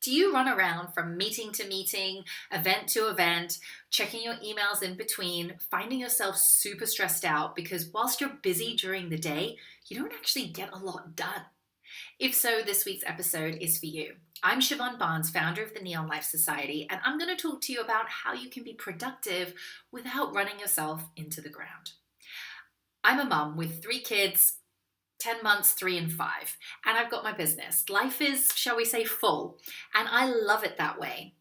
Do you run around from meeting to meeting, event to event, checking your emails in between, finding yourself super stressed out because whilst you're busy during the day, you don't actually get a lot done? If so, this week's episode is for you. I'm Siobhan Barnes, founder of the Neon Life Society, and I'm going to talk to you about how you can be productive without running yourself into the ground. I'm a mum with 3 kids, 10 months, 3 and 5. And I've got my business. Life is, shall we say, full. And I love it that way.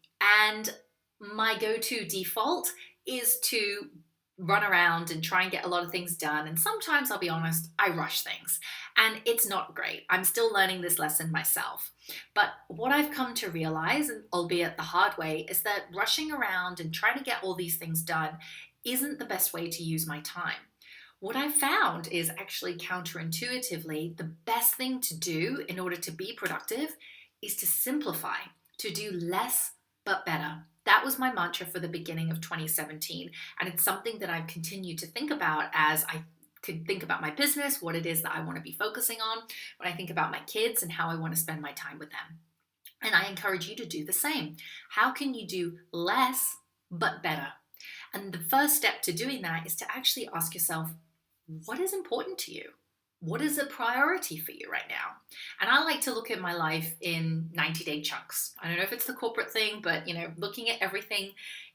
And my go-to default is to run around and try and get a lot of things done. And sometimes, I'll be honest, I rush things. And it's not great. I'm still learning this lesson myself. But what I've come to realize, and albeit the hard way, is that rushing around and trying to get all these things done isn't the best way to use my time. What I found is actually counterintuitively, the best thing to do in order to be productive is to simplify, to do less but better. That was my mantra for the beginning of 2017. And it's something that I've continued to think about as I could think about my business, what it is that I want to be focusing on, when I think about my kids and how I want to spend my time with them. And I encourage you to do the same. How can you do less but better? And the first step to doing that is to actually ask yourself, what is important to you? What is a priority for you right now? And I like to look at my life in 90-day chunks. I don't know if it's the corporate thing, but looking at everything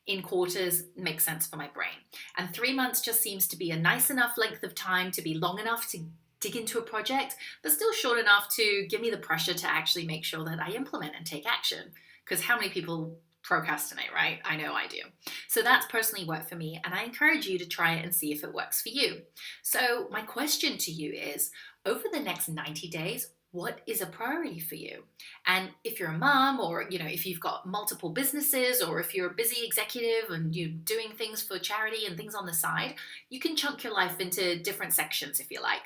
in quarters makes sense for my brain. And 3 months just seems to be a nice enough length of time to be long enough to dig into a project, but still short enough to give me the pressure to actually make sure that I implement and take action. Because how many people procrastinate, right? I know I do. So that's personally worked for me, and I encourage you to try it and see if it works for you. So my question to you is, over the next 90 days, what is a priority for you? And if you're a mom, or if you've got multiple businesses, or if you're a busy executive and you're doing things for charity and things on the side, you can chunk your life into different sections if you like.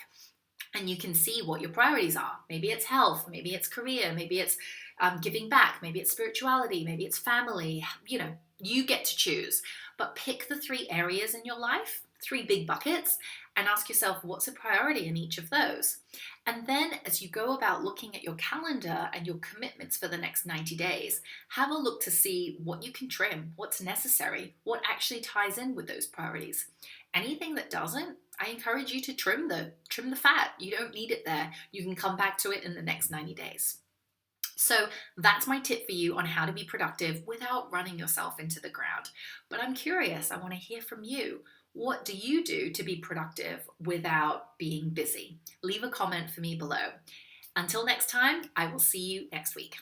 And you can see what your priorities are. Maybe it's health, maybe it's career, maybe it's giving back, maybe it's spirituality, maybe it's family. You get to choose. But pick the 3 areas in your life, 3 big buckets, and ask yourself, what's a priority in each of those? And then as you go about looking at your calendar and your commitments for the next 90 days, have a look to see what you can trim, what's necessary, what actually ties in with those priorities. Anything that doesn't, I encourage you to trim the fat. You don't need it there. You can come back to it in the next 90 days. So that's my tip for you on how to be productive without running yourself into the ground. But I'm curious, I want to hear from you. What do you do to be productive without being busy? Leave a comment for me below. Until next time, I will see you next week.